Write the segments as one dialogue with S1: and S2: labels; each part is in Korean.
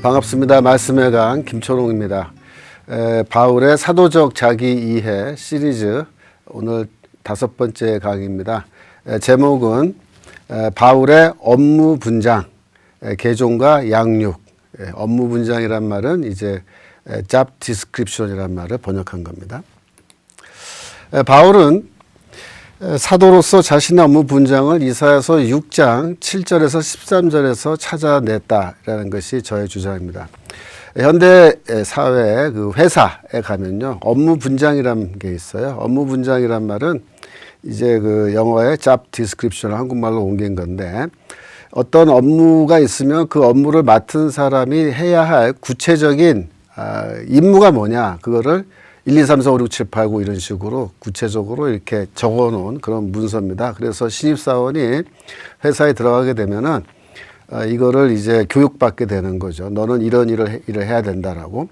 S1: 반갑습니다. 말씀의 강 김초롱입니다. 바울의 사도적 자기이해 시리즈 오늘 5번째 강의입니다. 제목은 바울의 업무 분장, 계종과 양육. 업무 분장이란 말은 이제 job description이란 말을 번역한 겁니다. 바울은 사도로서 자신의 업무 분장을 이사야서 6장 7절에서 13절에서 찾아냈다라는 것이 저의 주장입니다. 현대 사회 그 회사에 가면요, 업무 분장이라는 게 있어요. 업무 분장이란 말은 이제 그 영어의 job description을 한국말로 옮긴 건데, 어떤 업무가 있으면 그 업무를 맡은 사람이 해야 할 구체적인 임무가 뭐냐, 그거를 1, 2, 3, 4, 5, 6, 7, 8, 9 이런 식으로 구체적으로 이렇게 적어 놓은 그런 문서입니다. 그래서 신입사원이 회사에 들어가게 되면은 이거를 이제 교육받게 되는 거죠. 너는 이런 일을 해야 된다라고.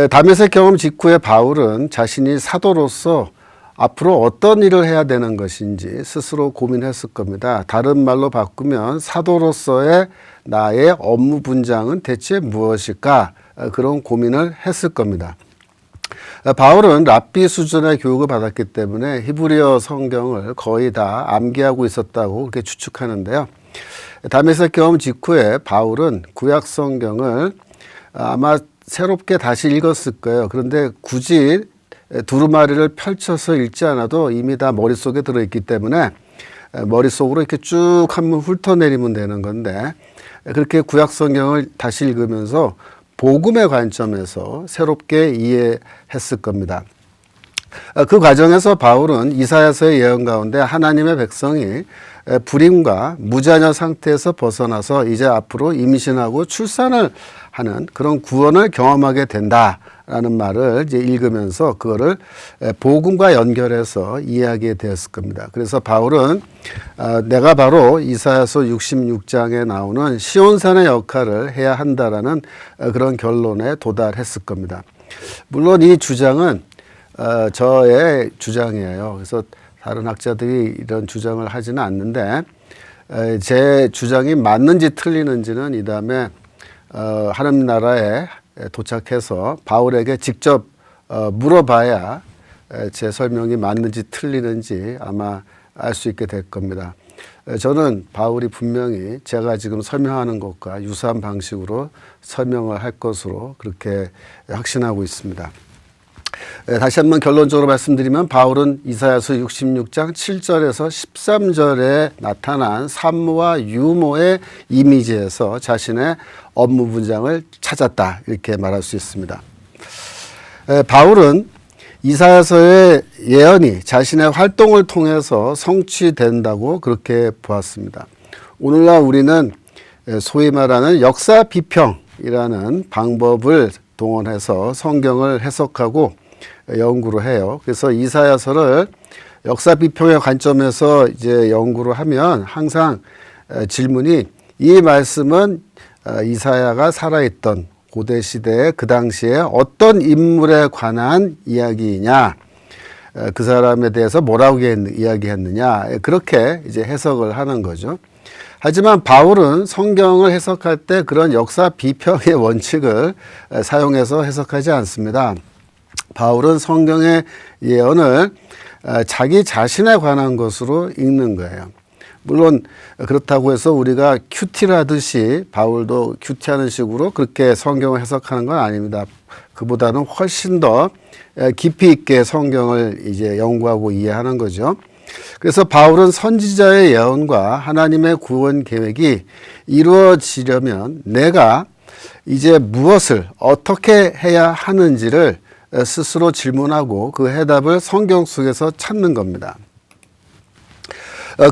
S1: 다메섹 경험 직후에 바울은 자신이 사도로서 앞으로 어떤 일을 해야 되는 것인지 스스로 고민했을 겁니다. 다른 말로 바꾸면 사도로서의 나의 업무 분장은 대체 무엇일까? 그런 고민을 했을 겁니다. 바울은 랍비 수준의 교육을 받았기 때문에 히브리어 성경을 거의 다 암기하고 있었다고 그렇게 추측하는데요. 다메섹 경험 직후에 바울은 구약 성경을 아마 새롭게 다시 읽었을 거예요. 그런데 굳이 두루마리를 펼쳐서 읽지 않아도 이미 다 머릿속에 들어있기 때문에 머릿속으로 이렇게 쭉 한번 훑어내리면 되는 건데, 그렇게 구약 성경을 다시 읽으면서 복음의 관점에서 새롭게 이해했을 겁니다. 그 과정에서 바울은 이사야서의 예언 가운데 하나님의 백성이 불임과 무자녀 상태에서 벗어나서 이제 앞으로 임신하고 출산을 하는 그런 구원을 경험하게 된다라는 말을 이제 읽으면서 그거를 복음과 연결해서 이해하게 되었을 겁니다. 그래서 바울은 내가 바로 이사야서 66장에 나오는 시온산의 역할을 해야 한다라는 그런 결론에 도달했을 겁니다. 물론 이 주장은 저의 주장이에요. 그래서 다른 학자들이 이런 주장을 하지는 않는데, 제 주장이 맞는지 틀리는지는 이 다음에 하나님 나라에 도착해서 바울에게 직접 물어봐야 제 설명이 맞는지 틀리는지 아마 알 수 있게 될 겁니다. 저는 바울이 분명히 제가 지금 설명하는 것과 유사한 방식으로 설명을 할 것으로 그렇게 확신하고 있습니다. 다시 한번 결론적으로 말씀드리면 바울은 이사야서 66장 7절에서 13절에 나타난 산모와 유모의 이미지에서 자신의 업무 분장을 찾았다, 이렇게 말할 수 있습니다. 바울은 이사야서의 예언이 자신의 활동을 통해서 성취된다고 그렇게 보았습니다. 오늘날 우리는 소위 말하는 역사 비평이라는 방법을 동원해서 성경을 해석하고 연구를 해요. 그래서 이사야서를 역사 비평의 관점에서 이제 연구를 하면 항상 질문이, 이 말씀은 이사야가 살아있던 고대 시대에 그 당시에 어떤 인물에 관한 이야기이냐, 그 사람에 대해서 뭐라고 이야기했느냐, 그렇게 이제 해석을 하는 거죠. 하지만 바울은 성경을 해석할 때 그런 역사 비평의 원칙을 사용해서 해석하지 않습니다. 바울은 성경의 예언을 자기 자신에 관한 것으로 읽는 거예요. 물론 그렇다고 해서 우리가 큐티를 하듯이 바울도 큐티하는 식으로 그렇게 성경을 해석하는 건 아닙니다. 그보다는 훨씬 더 깊이 있게 성경을 이제 연구하고 이해하는 거죠. 그래서 바울은 선지자의 예언과 하나님의 구원 계획이 이루어지려면 내가 이제 무엇을 어떻게 해야 하는지를 스스로 질문하고 그 해답을 성경 속에서 찾는 겁니다.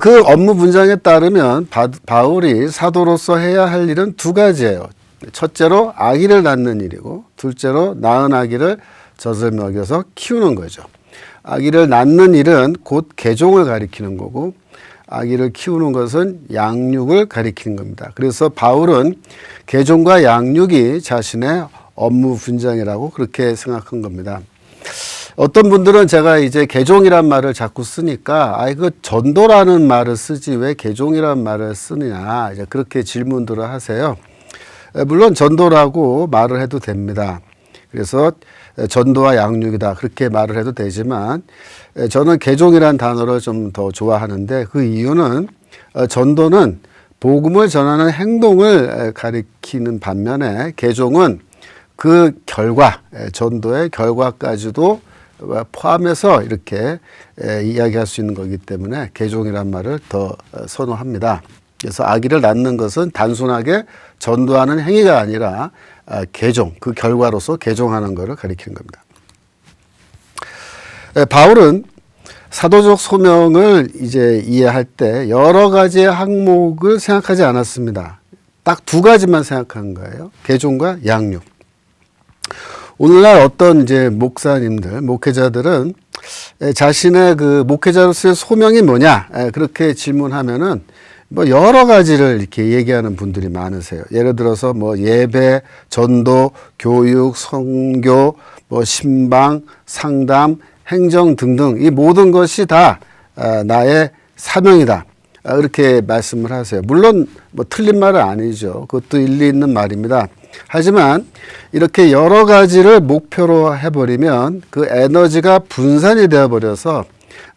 S1: 그 업무 분장에 따르면 바울이 사도로서 해야 할 일은 두 가지예요. 첫째로 아기를 낳는 일이고, 둘째로 낳은 아기를 젖을 먹여서 키우는 거죠. 아기를 낳는 일은 곧 계종을 가리키는 거고, 아기를 키우는 것은 양육을 가리키는 겁니다. 그래서 바울은 계종과 양육이 자신의 업무 분장이라고 그렇게 생각한 겁니다. 어떤 분들은 제가 이제 계종이란 말을 자꾸 쓰니까 그 전도라는 말을 쓰지 왜 계종이란 말을 쓰느냐, 이제 그렇게 질문들을 하세요. 물론 전도라고 말을 해도 됩니다. 그래서 전도와 양육이다 그렇게 말을 해도 되지만 저는 개종이라는 단어를 좀 더 좋아하는데 그 이유는 전도는 복음을 전하는 행동을 가리키는 반면에 개종은 그 결과, 전도의 결과까지도 포함해서 이렇게 이야기할 수 있는 거기 때문에 개종이란 말을 더 선호합니다. 그래서 아기를 낳는 것은 단순하게 전도하는 행위가 아니라 개종, 그 결과로서 개종하는 것을 가리키는 겁니다. 바울은 사도적 소명을 이제 이해할 때 여러 가지의 항목을 생각하지 않았습니다. 딱 두 가지만 생각한 거예요. 개종과 양육. 오늘날 어떤 이제 목사님들, 목회자들은 자신의 그 목회자로서의 소명이 뭐냐 그렇게 질문하면은 뭐 여러 가지를 이렇게 얘기하는 분들이 많으세요. 예를 들어서 뭐 예배, 전도, 교육, 선교, 뭐 신방, 상담, 행정 등등 이 모든 것이 다 나의 사명이다. 이렇게 말씀을 하세요. 물론 뭐 틀린 말은 아니죠. 그것도 일리 있는 말입니다. 하지만 이렇게 여러 가지를 목표로 해버리면 그 에너지가 분산이 되어버려서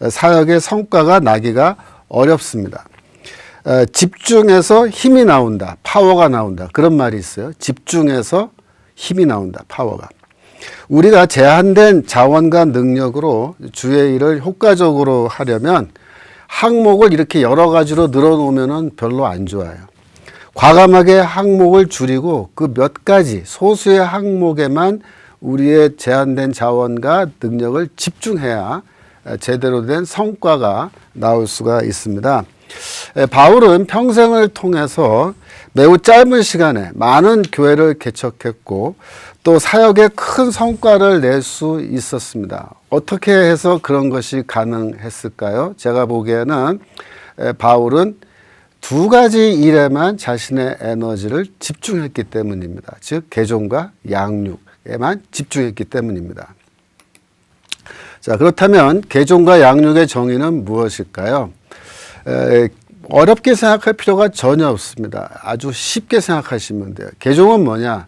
S1: 사역의 성과가 나기가 어렵습니다. 집중해서 힘이 나온다. 파워가 나온다. 그런 말이 있어요. 집중해서 힘이 나온다. 파워가. 우리가 제한된 자원과 능력으로 주의 일을 효과적으로 하려면 항목을 이렇게 여러 가지로 늘어놓으면 별로 안 좋아요. 과감하게 항목을 줄이고 그 몇 가지 소수의 항목에만 우리의 제한된 자원과 능력을 집중해야 제대로 된 성과가 나올 수가 있습니다. 바울은 평생을 통해서 매우 짧은 시간에 많은 교회를 개척했고 또 사역에 큰 성과를 낼 수 있었습니다. 어떻게 해서 그런 것이 가능했을까요? 제가 보기에는 바울은 두 가지 일에만 자신의 에너지를 집중했기 때문입니다. 즉 개종과 양육에만 집중했기 때문입니다. 자, 그렇다면 개종과 양육의 정의는 무엇일까요? 어렵게 생각할 필요가 전혀 없습니다. 아주 쉽게 생각하시면 돼요. 개종은 뭐냐?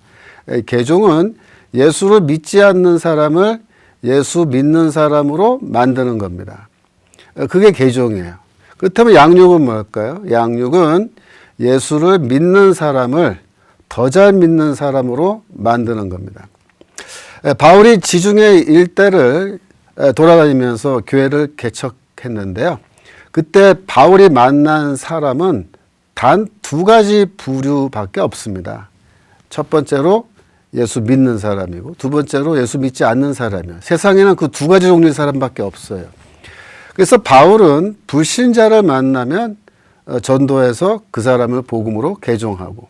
S1: 개종은 예수를 믿지 않는 사람을 예수 믿는 사람으로 만드는 겁니다. 그게 개종이에요. 그렇다면 양육은 뭘까요? 양육은 예수를 믿는 사람을 더 잘 믿는 사람으로 만드는 겁니다. 바울이 지중해 일대를 돌아다니면서 교회를 개척했는데요. 그때 바울이 만난 사람은 단 두 가지 부류밖에 없습니다. 첫 번째로 예수 믿는 사람이고 두 번째로 예수 믿지 않는 사람이에요. 세상에는 그 두 가지 종류의 사람밖에 없어요. 그래서 바울은 불신자를 만나면 전도해서 그 사람을 복음으로 개종하고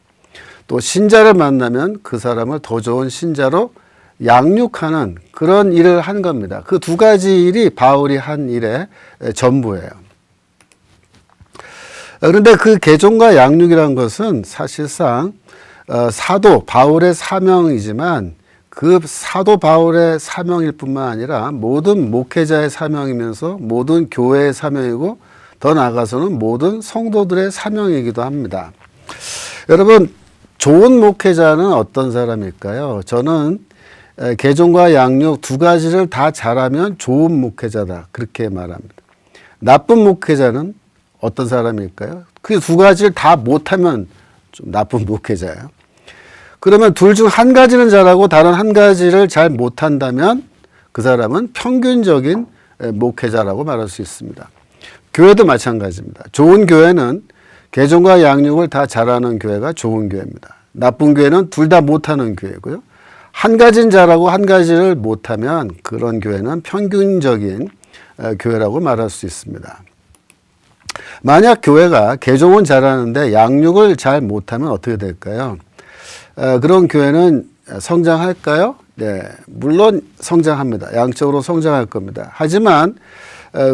S1: 또 신자를 만나면 그 사람을 더 좋은 신자로 양육하는 그런 일을 한 겁니다. 그 두 가지 일이 바울이 한 일의 전부예요. 그런데 그 개종과 양육이라는 것은 사실상 사도 바울의 사명이지만 그 사도 바울의 사명일 뿐만 아니라 모든 목회자의 사명이면서 모든 교회의 사명이고 더 나아가서는 모든 성도들의 사명이기도 합니다. 여러분, 좋은 목회자는 어떤 사람일까요? 저는 개종과 양육 두 가지를 다 잘하면 좋은 목회자다 그렇게 말합니다. 나쁜 목회자는 어떤 사람일까요? 그 두 가지를 다 못하면 좀 나쁜 목회자예요. 그러면 둘 중 한 가지는 잘하고 다른 한 가지를 잘 못한다면 그 사람은 평균적인 목회자라고 말할 수 있습니다. 교회도 마찬가지입니다. 좋은 교회는 개종과 양육을 다 잘하는 교회가 좋은 교회입니다. 나쁜 교회는 둘 다 못하는 교회고요. 한 가지는 잘하고 한 가지를 못하면 그런 교회는 평균적인 교회라고 말할 수 있습니다. 만약 교회가 개종은 잘하는데 양육을 잘 못하면 어떻게 될까요? 그런 교회는 성장할까요? 네, 물론 성장합니다. 양적으로 성장할 겁니다. 하지만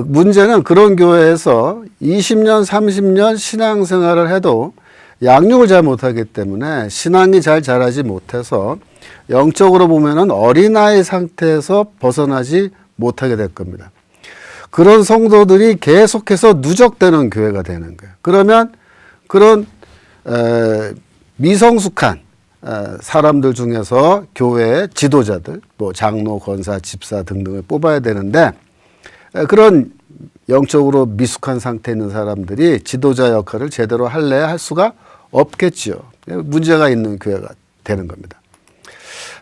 S1: 문제는 그런 교회에서 20년, 30년 신앙생활을 해도 양육을 잘 못하기 때문에 신앙이 잘 자라지 못해서 영적으로 보면은 어린아이 상태에서 벗어나지 못하게 될 겁니다. 그런 성도들이 계속해서 누적되는 교회가 되는 거예요. 그러면 그런 미성숙한 사람들 중에서 교회의 지도자들, 뭐 장로, 권사, 집사 등등을 뽑아야 되는데 그런 영적으로 미숙한 상태에 있는 사람들이 지도자 역할을 제대로 할래야 할 수가 없겠지요. 문제가 있는 교회가 되는 겁니다.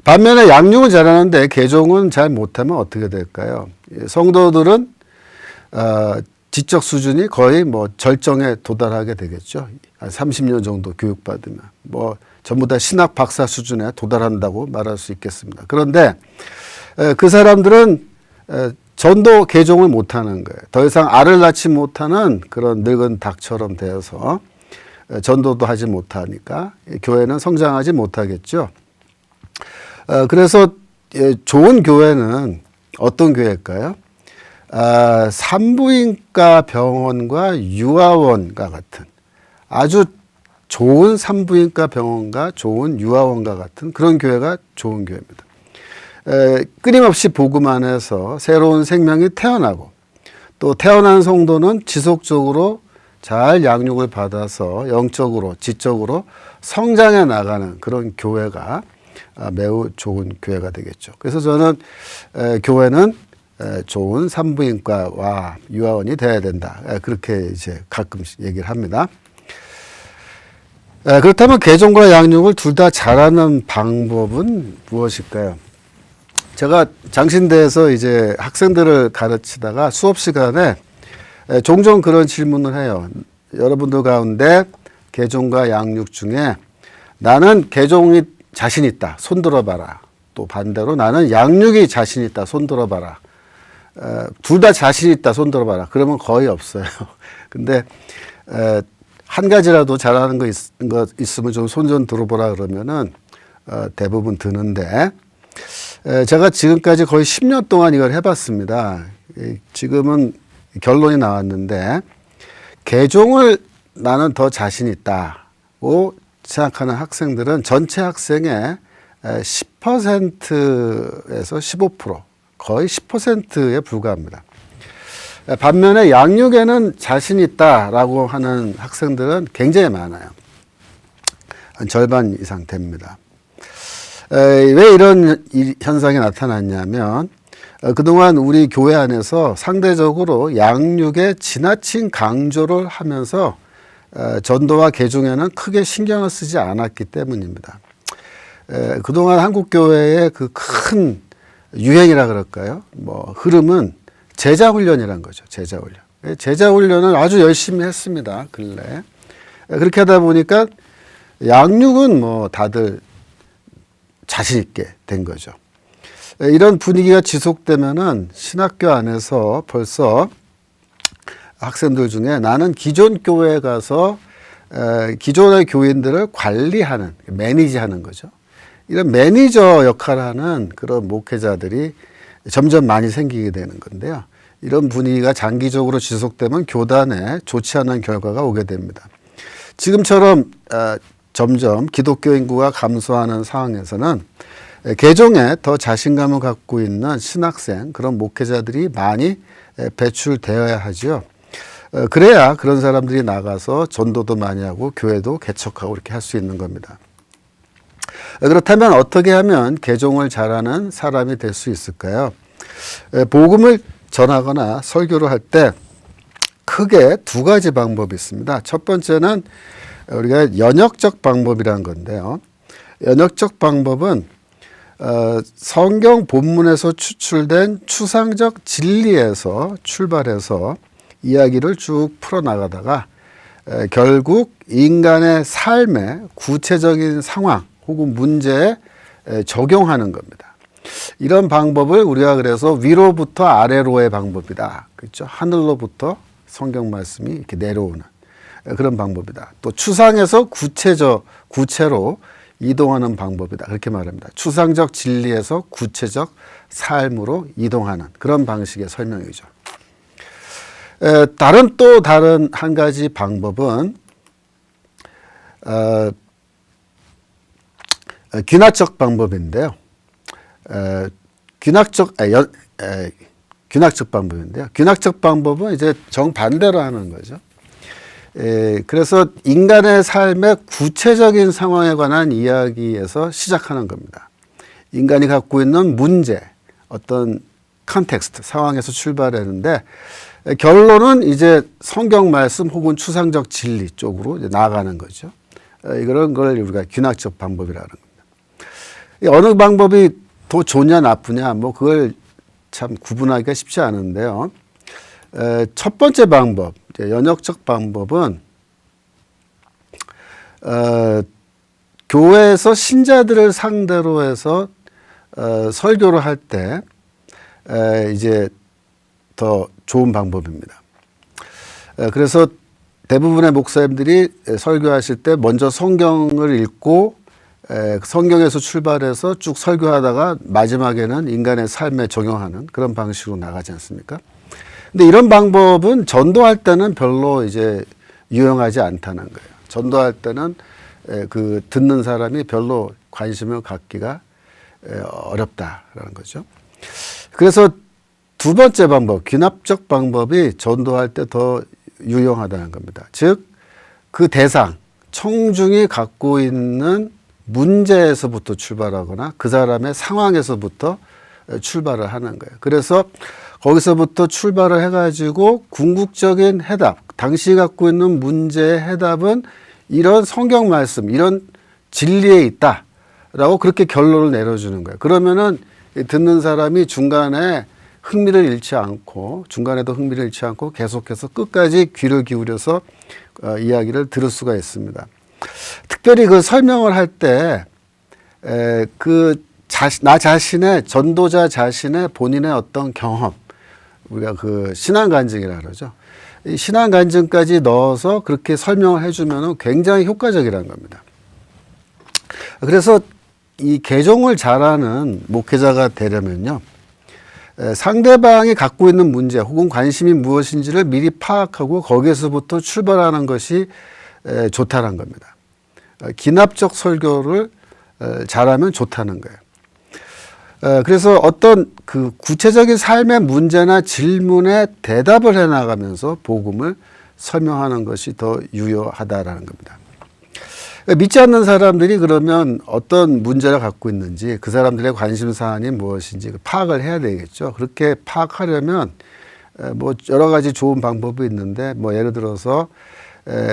S1: 반면에 양육은 잘하는데 개종은 잘 못하면 어떻게 될까요? 성도들은 지적 수준이 거의 뭐 절정에 도달하게 되겠죠. 한 30년 정도 교육받으면 뭐 전부 다 신학 박사 수준에 도달한다고 말할 수 있겠습니다. 그런데 그 사람들은 전도 개종을 못하는 거예요. 더 이상 알을 낳지 못하는 그런 늙은 닭처럼 되어서 전도도 하지 못하니까 교회는 성장하지 못하겠죠. 그래서 좋은 교회는 어떤 교회일까요? 산부인과 병원과 유아원과 같은 아주 좋은 산부인과 병원과 좋은 유아원과 같은 그런 교회가 좋은 교회입니다. 끊임없이 복음 안에서 새로운 생명이 태어나고 또 태어난 성도는 지속적으로 잘 양육을 받아서 영적으로 지적으로 성장해 나가는 그런 교회가 매우 좋은 교회가 되겠죠. 그래서 저는 교회는 좋은 산부인과와 유아원이 돼야 된다. 그렇게 이제 가끔씩 얘기를 합니다. 그렇다면 개종과 양육을 둘 다 잘하는 방법은 무엇일까요? 제가 장신대에서 이제 학생들을 가르치다가 수업 시간에 종종 그런 질문을 해요. 여러분들 가운데 개종과 양육 중에 나는 개종이 자신 있다. 손 들어봐라. 또 반대로 나는 양육이 자신 있다. 손 들어봐라. 둘 다 자신 있다. 손 들어봐라. 그러면 거의 없어요. 근데 한 가지라도 잘하는 거 있으면 좀 손 좀 들어보라 그러면은 대부분 드는데 제가 지금까지 거의 10년 동안 이걸 해봤습니다. 지금은 결론이 나왔는데 개종을 나는 더 자신 있다고 생각하는 학생들은 전체 학생의 10%에서 15% 거의 10%에 불과합니다. 반면에 양육에는 자신 있다라고 하는 학생들은 굉장히 많아요. 한 절반 이상 됩니다. 왜 이런 현상이 나타났냐면 그동안 우리 교회 안에서 상대적으로 양육에 지나친 강조를 하면서 전도와 개종에는 크게 신경을 쓰지 않았기 때문입니다. 그동안 한국 교회의 그 큰 유행이라 그럴까요? 뭐 흐름은 제자 훈련이란 거죠. 제자 훈련. 제자 훈련을 아주 열심히 했습니다. 근래. 그렇게 하다 보니까 양육은 뭐 다들 자신 있게 된 거죠. 이런 분위기가 지속되면은 신학교 안에서 벌써 학생들 중에 나는 기존 교회에 가서 기존의 교인들을 관리하는, 매니지하는 거죠. 이런 매니저 역할을 하는 그런 목회자들이 점점 많이 생기게 되는 건데요. 이런 분위기가 장기적으로 지속되면 교단에 좋지 않은 결과가 오게 됩니다. 지금처럼 점점 기독교 인구가 감소하는 상황에서는 개종에 더 자신감을 갖고 있는 신학생, 그런 목회자들이 많이 배출되어야 하죠. 그래야 그런 사람들이 나가서 전도도 많이 하고 교회도 개척하고 이렇게 할 수 있는 겁니다. 그렇다면 어떻게 하면 개종을 잘하는 사람이 될 수 있을까요? 복음을 전하거나 설교를 할 때 크게 두 가지 방법이 있습니다. 첫 번째는 우리가 연역적 방법이라는 건데요. 연역적 방법은 성경 본문에서 추출된 추상적 진리에서 출발해서 이야기를 쭉 풀어나가다가 결국 인간의 삶의 구체적인 상황 혹은 문제에 적용하는 겁니다. 이런 방법을 우리가 그래서 위로부터 아래로의 방법이다. 그렇죠? 하늘로부터 성경 말씀이 이렇게 내려오는 그런 방법이다. 또 추상에서 구체로 이동하는 방법이다. 그렇게 말합니다. 추상적 진리에서 구체적 삶으로 이동하는 그런 방식의 설명이죠. 다른 한 가지 방법은 귀납적 방법인데요. 귀납적 방법인데요. 귀납적 방법은 이제 정반대로 하는 거죠. 그래서 인간의 삶의 구체적인 상황에 관한 이야기에서 시작하는 겁니다. 인간이 갖고 있는 문제, 어떤 컨텍스트, 상황에서 출발했는데 결론은 이제 성경 말씀 혹은 추상적 진리 쪽으로 이제 나아가는 거죠. 이런 걸 우리가 귀납적 방법이라는 겁니다. 어느 방법이 더 좋냐 나쁘냐 뭐 그걸 참 구분하기가 쉽지 않은데요. 첫 번째 방법, 연역적 방법은 교회에서 신자들을 상대로 해서 설교를 할 때 이제 더 좋은 방법입니다. 그래서 대부분의 목사님들이 설교하실 때 먼저 성경을 읽고 성경에서 출발해서 쭉 설교하다가 마지막에는 인간의 삶에 적용하는 그런 방식으로 나가지 않습니까? 근데 이런 방법은 전도할 때는 별로 이제 유용하지 않다는 거예요. 전도할 때는 그 듣는 사람이 별로 관심을 갖기가 어렵다라는 거죠. 그래서 두 번째 방법, 귀납적 방법이 전도할 때 더 유용하다는 겁니다. 즉, 그 대상, 청중이 갖고 있는 문제에서부터 출발하거나 그 사람의 상황에서부터 출발을 하는 거예요. 그래서 거기서부터 출발을 해가지고 궁극적인 해답, 당신이 갖고 있는 문제의 해답은 이런 성경 말씀, 이런 진리에 있다라고 그렇게 결론을 내려주는 거예요. 그러면은 듣는 사람이 중간에 흥미를 잃지 않고, 중간에도 흥미를 잃지 않고 계속해서 끝까지 귀를 기울여서 이야기를 들을 수가 있습니다. 특별히 그 설명을 할 때 나 자신의, 전도자 자신의 본인의 어떤 경험, 우리가 그 신앙 간증이라 그러죠. 이 신앙 간증까지 넣어서 그렇게 설명을 해주면 굉장히 효과적이라는 겁니다. 그래서 이 개종을 잘하는 목회자가 되려면요, 상대방이 갖고 있는 문제 혹은 관심이 무엇인지를 미리 파악하고 거기에서부터 출발하는 것이 좋다는 겁니다. 기납적 설교를 잘하면 좋다는 거예요. 그래서 어떤 그 구체적인 삶의 문제나 질문에 대답을 해 나가면서 복음을 설명하는 것이 더 유효하다라는 겁니다. 믿지 않는 사람들이 그러면 어떤 문제를 갖고 있는지, 그 사람들의 관심 사안이 무엇인지 파악을 해야 되겠죠. 그렇게 파악하려면 뭐 여러 가지 좋은 방법이 있는데, 뭐 예를 들어서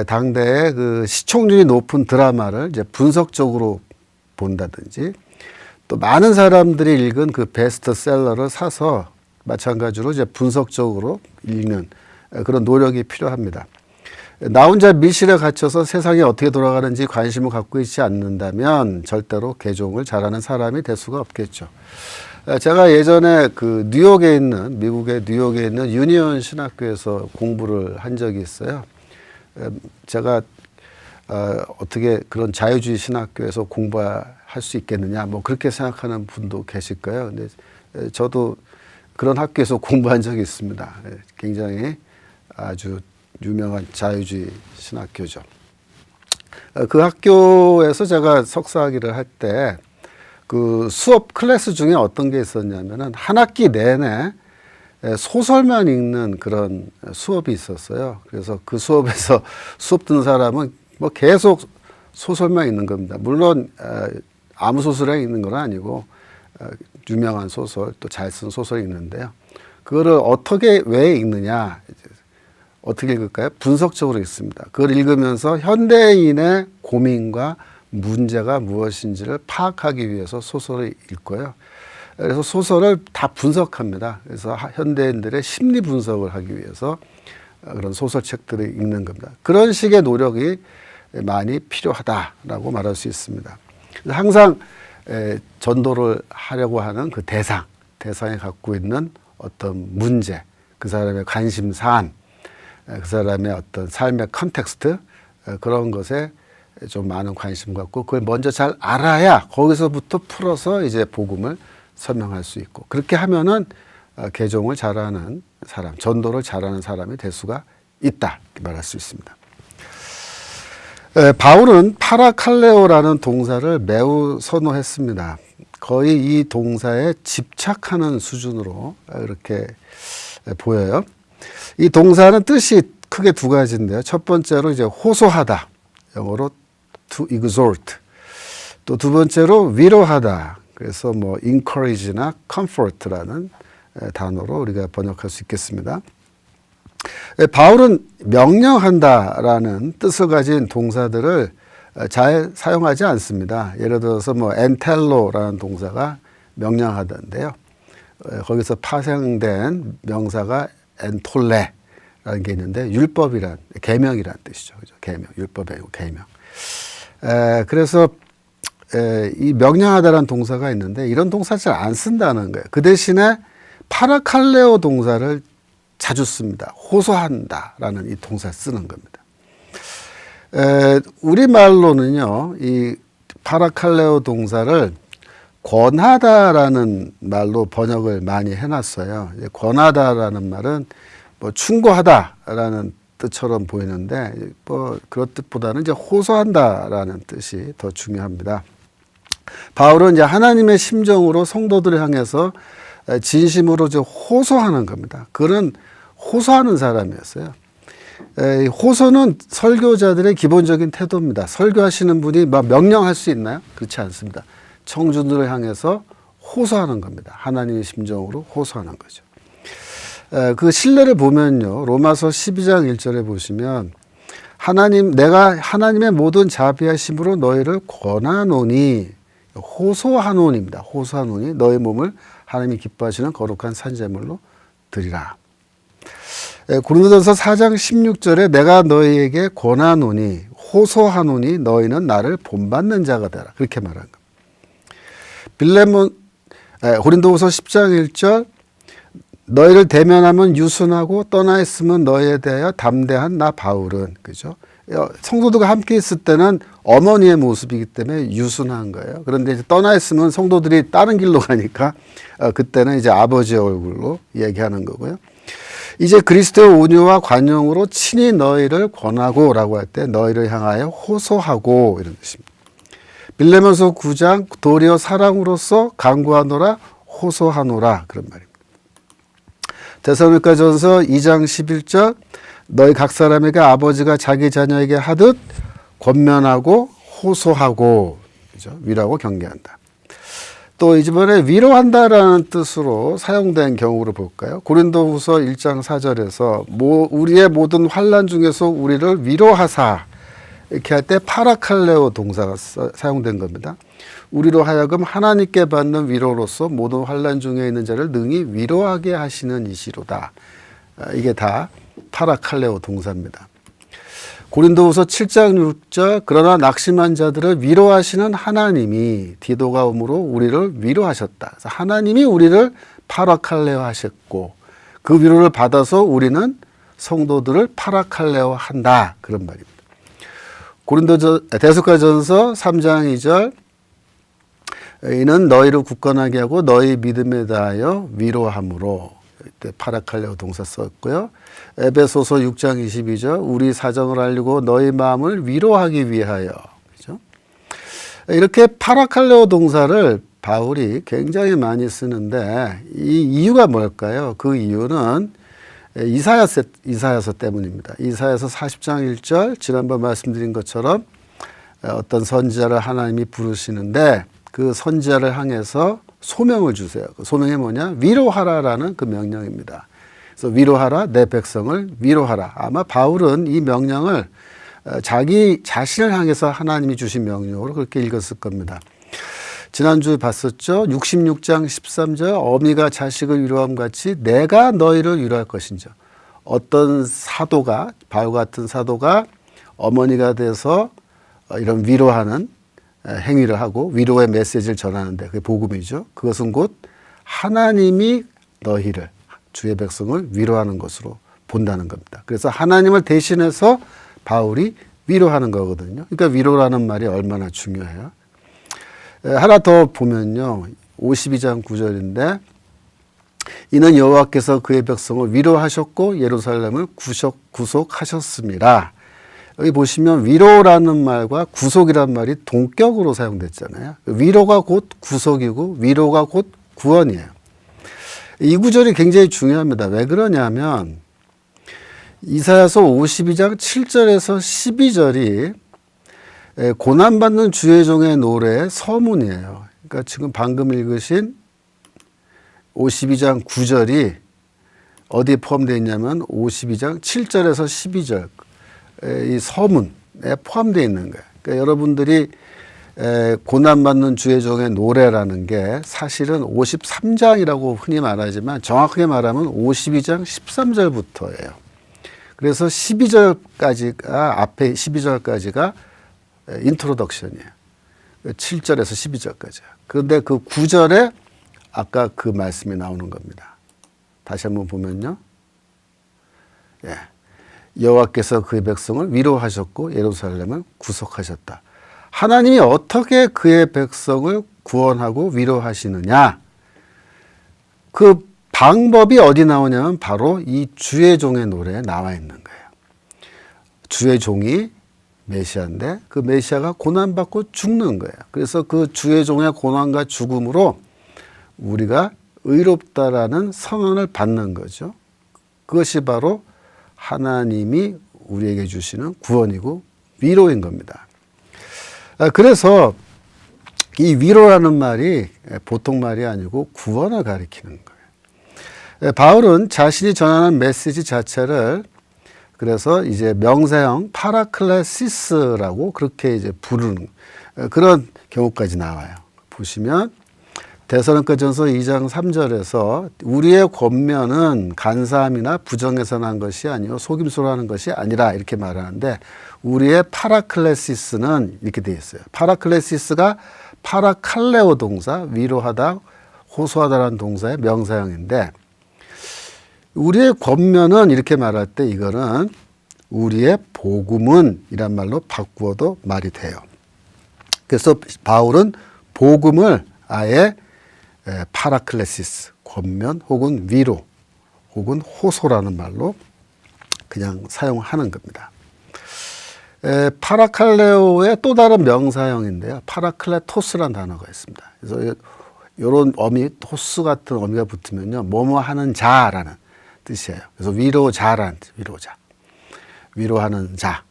S1: 당대의 그 시청률이 높은 드라마를 이제 분석적으로 본다든지, 또 많은 사람들이 읽은 그 베스트셀러를 사서 마찬가지로 이제 분석적으로 읽는 그런 노력이 필요합니다. 나 혼자 밀실에 갇혀서 세상이 어떻게 돌아가는지 관심을 갖고 있지 않는다면 절대로 개종을 잘하는 사람이 될 수가 없겠죠. 제가 예전에 그 뉴욕에 있는, 미국의 뉴욕에 있는 유니온 신학교에서 공부를 한 적이 있어요. 제가 어떻게 그런 자유주의 신학교에서 공부할 수 있겠느냐, 뭐 그렇게 생각하는 분도 계실 거예요. 근데 저도 그런 학교에서 공부한 적이 있습니다. 굉장히 아주 유명한 자유주의 신학교죠. 그 학교에서 제가 석사학위를 할 때 그 수업 클래스 중에 어떤 게 있었냐면은 한 학기 내내 소설만 읽는 그런 수업이 있었어요. 그래서 그 수업에서 수업 듣는 사람은 뭐 계속 소설만 읽는 겁니다. 물론 아무 소설을 읽는 건 아니고 유명한 소설, 또 잘 쓴 소설 읽는데요. 그거를 어떻게, 왜 읽느냐, 어떻게 읽을까요? 분석적으로 읽습니다. 그걸 읽으면서 현대인의 고민과 문제가 무엇인지를 파악하기 위해서 소설을 읽고요. 그래서 소설을 다 분석합니다. 그래서 현대인들의 심리 분석을 하기 위해서 그런 소설책들을 읽는 겁니다. 그런 식의 노력이 많이 필요하다라고 말할 수 있습니다. 항상 전도를 하려고 하는 그 대상이 갖고 있는 어떤 문제, 그 사람의 관심사안, 그 사람의 어떤 삶의 컨텍스트, 그런 것에 좀 많은 관심 갖고 그걸 먼저 잘 알아야 거기서부터 풀어서 이제 복음을 설명할 수 있고, 그렇게 하면은 개종을 잘하는 사람, 전도를 잘하는 사람이 될 수가 있다, 이렇게 말할 수 있습니다. 바울은 파라칼레오라는 동사를 매우 선호했습니다. 거의 이 동사에 집착하는 수준으로 이렇게 보여요. 이 동사는 뜻이 크게 두 가지인데요. 첫 번째로 이제 호소하다. 영어로 to exhort. 또 두 번째로 위로하다. 그래서 뭐 encourage나 comfort라는 단어로 우리가 번역할 수 있겠습니다. 바울은 명령한다라는 뜻을 가진 동사들을 잘 사용하지 않습니다. 예를 들어서 뭐 엔텔로라는 동사가 명령하다인데요. 거기서 파생된 명사가 엔톨레라는 게 있는데 율법이란 계명이란 뜻이죠. 그죠? 계명, 율법의 계명. 그래서 이 명령하다라는 동사가 있는데 이런 동사 잘 안 쓴다는 거예요. 그 대신에 파라칼레오 동사를 자주 씁니다. 호소한다라는 이 동사 쓰는 겁니다. 우리말로는요, 이 파라칼레오 동사를 권하다라는 말로 번역을 많이 해놨어요. 권하다라는 말은 뭐 충고하다라는 뜻처럼 보이는데, 뭐 그런 뜻보다는 이제 호소한다라는 뜻이 더 중요합니다. 바울은 이제 하나님의 심정으로 성도들을 향해서 진심으로 이제 호소하는 겁니다. 그는 호소하는 사람이었어요. 호소는 설교자들의 기본적인 태도입니다. 설교하시는 분이 막 명령할 수 있나요? 그렇지 않습니다. 청중들을 향해서 호소하는 겁니다. 하나님의 심정으로 호소하는 거죠. 그 신뢰를 보면요. 로마서 12장 1절에 보시면 내가 하나님의 모든 자비하심으로 너희를 권하노니 호소하노니입니다. 호소하노니 너희 몸을 하나님이 기뻐하시는 거룩한 산제물로 드리라. 고린도전서 4장 16절에 내가 너희에게 권하노니 호소하노니 너희는 나를 본받는 자가 되라. 그렇게 말한 겁니다. 고린도후서 10장 1절 너희를 대면하면 유순하고 떠나 있으면 너희에 대하여 담대한 나 바울은, 그죠? 성도들과 함께 있을 때는 어머니의 모습이기 때문에 유순한 거예요. 그런데 이제 떠나 있으면 성도들이 다른 길로 가니까 그때는 이제 아버지의 얼굴로 얘기하는 거고요. 이제 그리스도의 온유와 관용으로 친히 너희를 권하고라고 할 때 너희를 향하여 호소하고 이런 뜻입니다. 빌레몬서 9장 도리어 사랑으로서 간구하노라 호소하노라 그런 말입니다. 데살로니가전서 2장 11절 너희 각 사람에게 아버지가 자기 자녀에게 하듯 권면하고 호소하고, 그죠? 위로하고 경계한다. 또 이번에 위로한다라는 뜻으로 사용된 경우를 볼까요? 고린도후서 1장 4절에서 우리의 모든 환난 중에서 우리를 위로하사 이렇게 할 때 파라칼레오 동사가 사용된 겁니다. 우리로 하여금 하나님께 받는 위로로서 모든 환난 중에 있는 자를 능히 위로하게 하시는 이시로다. 이게 다 파라칼레오 동사입니다. 고린도후서 7장 6절 그러나 낙심한 자들을 위로하시는 하나님이 디도가 오므로 우리를 위로하셨다. 그래서 하나님이 우리를 파라칼레오 하셨고 그 위로를 받아서 우리는 성도들을 파라칼레오 한다. 그런 말입니다. 데살로니가전서 3장 2절 이는 너희를 굳건하게 하고 너희 믿음에 대하여 위로함으로 이때 파라칼레오 동사 썼고요. 에베소서 6장 22절 우리 사정을 알리고 너희 마음을 위로하기 위하여, 그죠? 이렇게 파라칼레오 동사를 바울이 굉장히 많이 쓰는데 이 이유가 뭘까요? 그 이유는 이사야서 때문입니다. 이사야서 40장 1절 지난번 말씀드린 것처럼 어떤 선지자를 하나님이 부르시는데 그 선지자를 향해서 소명을 주세요. 그 소명이 뭐냐? 위로하라라는 그 명령입니다. 그래서 위로하라, 내 백성을 위로하라. 아마 바울은 이 명령을 자기 자신을 향해서 하나님이 주신 명령으로 그렇게 읽었을 겁니다. 지난주에 봤었죠. 66장 13절 어미가 자식을 위로함 같이 내가 너희를 위로할 것인지. 어떤 사도가, 바울 같은 사도가 어머니가 돼서 이런 위로하는 행위를 하고 위로의 메시지를 전하는데 그게 복음이죠. 그것은 곧 하나님이 너희를, 주의 백성을 위로하는 것으로 본다는 겁니다. 그래서 하나님을 대신해서 바울이 위로하는 거거든요. 그러니까 위로라는 말이 얼마나 중요해요. 하나 더 보면요. 52장 9절인데 이는 여호와께서 그의 백성을 위로하셨고 예루살렘을 구속하셨습니다. 여기 보시면 위로라는 말과 구속이란 말이 동격으로 사용됐잖아요. 위로가 곧 구속이고 위로가 곧 구원이에요. 이 구절이 굉장히 중요합니다. 왜 그러냐면 이사야서 52장 7절에서 12절이 고난받는 주의 종의 노래의 서문이에요. 그러니까 지금 방금 읽으신 52장 9절이 어디에 포함되어 있냐면 52장 7절에서 12절 이 서문에 포함되어 있는 거예요. 그러니까 여러분들이 고난받는 주의 종의 노래라는 게 사실은 53장이라고 흔히 말하지만 정확하게 말하면 52장 13절부터예요. 그래서 12절까지가 앞에 12절까지가 인트로덕션이에요. 7절에서 12절까지. 그런데 그 9절에 아까 그 말씀이 나오는 겁니다. 다시 한번 보면요. 예. 여호와께서 그의 백성을 위로하셨고 예루살렘을 구속하셨다. 하나님이 어떻게 그의 백성을 구원하고 위로하시느냐? 그 방법이 어디 나오냐면 바로 이 주의 종의 노래에 나와 있는 거예요. 주의 종이 메시아인데 그 메시아가 고난받고 죽는 거예요. 그래서 그 주의 종의 고난과 죽음으로 우리가 의롭다라는 선언을 받는 거죠. 그것이 바로 하나님이 우리에게 주시는 구원이고 위로인 겁니다. 그래서 이 위로라는 말이 보통 말이 아니고 구원을 가리키는 거예요. 바울은 자신이 전하는 메시지 자체를 그래서 이제 명사형 파라클레시스라고 그렇게 이제 부르는 그런 경우까지 나와요. 보시면 데살로니가전서 2장 3절에서 우리의 권면은 간사함이나 부정에서 난 것이 아니요 속임수로 하는 것이 아니라 이렇게 말하는데 우리의 파라클레시스는 이렇게 되어 있어요. 파라클레시스가 파라칼레오 동사 위로하다 호소하다라는 동사의 명사형인데 우리의 권면은 이렇게 말할 때 이거는 우리의 복음은 이란 말로 바꾸어도 말이 돼요. 그래서 바울은 복음을 아예 파라클레시스, 권면 혹은 위로 혹은 호소라는 말로 그냥 사용하는 겁니다. 파라칼레오의 또 다른 명사형인데요. 파라클레토스라는 단어가 있습니다. 그래서 이런 어미, 토스 같은 어미가 붙으면요. 뭐뭐 하는 자라는 뜻이에요. 그래서 위로자라는 뜻, 위로자. 위로하는 자.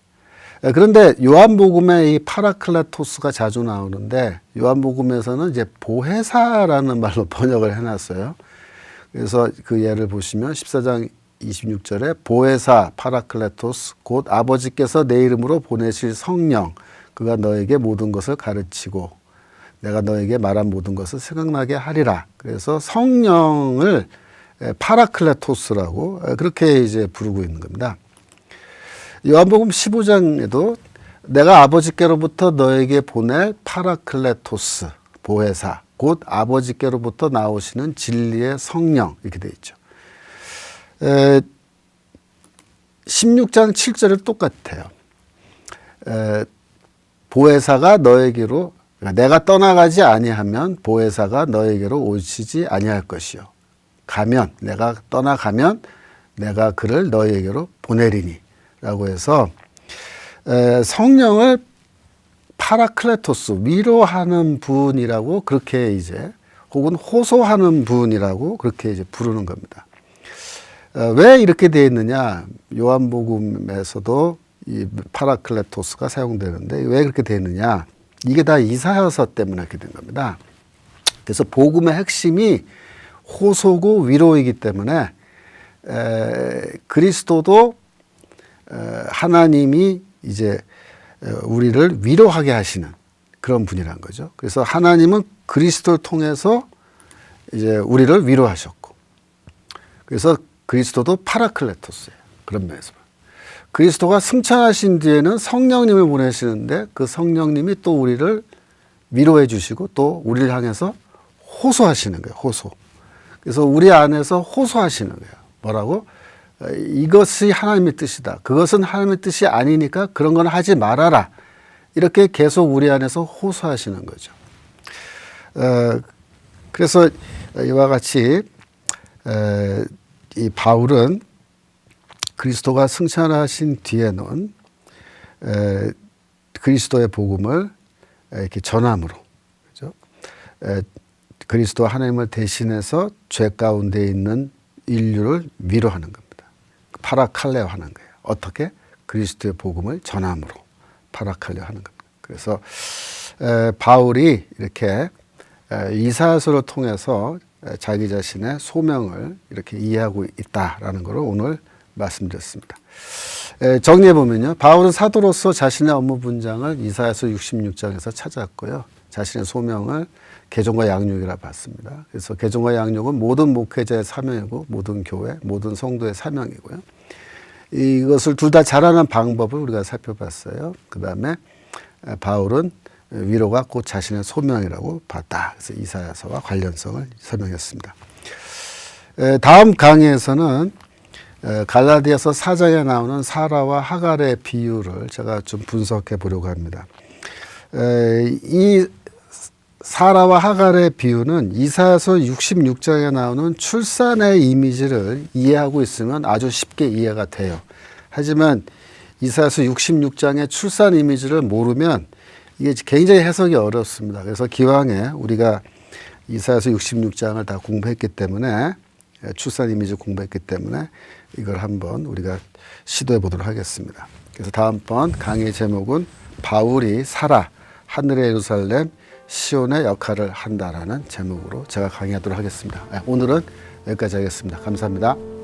S1: 그런데 요한복음에 이 파라클레토스가 자주 나오는데 요한복음에서는 이제 보혜사라는 말로 번역을 해놨어요. 그래서 그 예를 보시면 14장 26절에 보혜사 파라클레토스 곧 아버지께서 내 이름으로 보내실 성령 그가 너에게 모든 것을 가르치고 내가 너에게 말한 모든 것을 생각나게 하리라. 그래서 성령을 파라클레토스라고 그렇게 이제 부르고 있는 겁니다. 요한복음 15장에도 내가 아버지께로부터 너에게 보낼 파라클레토스, 보혜사, 곧 아버지께로부터 나오시는 진리의 성령 이렇게 되어 있죠. 16장 7절은 똑같아요. 보혜사가 너에게로 내가 떠나가지 아니하면 보혜사가 너에게로 오시지 아니할 것이요. 가면 내가 떠나가면 내가 그를 너에게로 보내리니 라고 해서 성령을 파라클레토스 위로하는 분이라고 그렇게 이제 혹은 호소하는 분이라고 그렇게 이제 부르는 겁니다. 왜 이렇게 되어 있느냐? 요한복음에서도 이 파라클레토스가 사용되는데 왜 그렇게 되어 있느냐? 이게 다 이사야서 때문에 그렇게 된 겁니다. 그래서 복음의 핵심이 호소고 위로이기 때문에 그리스도도 하나님이 이제 우리를 위로하게 하시는 그런 분이란 거죠. 그래서 하나님은 그리스도를 통해서 이제 우리를 위로하셨고, 그래서 그리스도도 파라클레토스예요. 그런 면에서 그리스도가 승천하신 뒤에는 성령님을 보내시는데 그 성령님이 또 우리를 위로해 주시고 또 우리를 향해서 호소하시는 거예요. 호소. 그래서 우리 안에서 호소하시는 거예요. 뭐라고? 이것이 하나님의 뜻이다. 그것은 하나님의 뜻이 아니니까 그런 건 하지 말아라. 이렇게 계속 우리 안에서 호소하시는 거죠. 그래서 이와 같이 이 바울은 그리스도가 승천하신 뒤에는 그리스도의 복음을 이렇게 전함으로, 그렇죠? 그리스도 하나님을 대신해서 죄 가운데 있는 인류를 위로하는 겁니다. 파라칼레오 하는 거예요. 어떻게? 그리스도의 복음을 전함으로 파라칼레오 하는 겁니다. 그래서 바울이 이렇게 이사야서를 통해서 자기 자신의 소명을 이렇게 이해하고 있다라는 것을 오늘 말씀드렸습니다. 정리해 보면요, 바울은 사도로서 자신의 업무 분장을 이사야서 66장에서 찾았고요, 자신의 소명을 개종과 양육이라 봤습니다. 그래서 개종과 양육은 모든 목회자의 사명이고 모든 교회, 모든 성도의 사명이고요. 이것을 둘 다 잘하는 방법을 우리가 살펴봤어요. 그 다음에 바울은 위로가 곧 자신의 소명이라고 봤다. 그래서 이사야서와 관련성을 설명했습니다. 다음 강의에서는 갈라디아서 4장에 나오는 사라와 하갈의 비유를 제가 좀 분석해 보려고 합니다. 이 사라와 하갈의 비유는 이사야서 66장에 나오는 출산의 이미지를 이해하고 있으면 아주 쉽게 이해가 돼요. 하지만 이사야서 66장의 출산 이미지를 모르면 이게 굉장히 해석이 어렵습니다. 그래서 기왕에 우리가 이사야서 66장을 다 공부했기 때문에, 출산 이미지 공부했기 때문에 이걸 한번 우리가 시도해 보도록 하겠습니다. 그래서 다음번 강의 제목은 바울이 사라, 하늘의 예루살렘, 시온의 역할을 한다라는 제목으로 제가 강의하도록 하겠습니다. 오늘은 여기까지 하겠습니다. 감사합니다.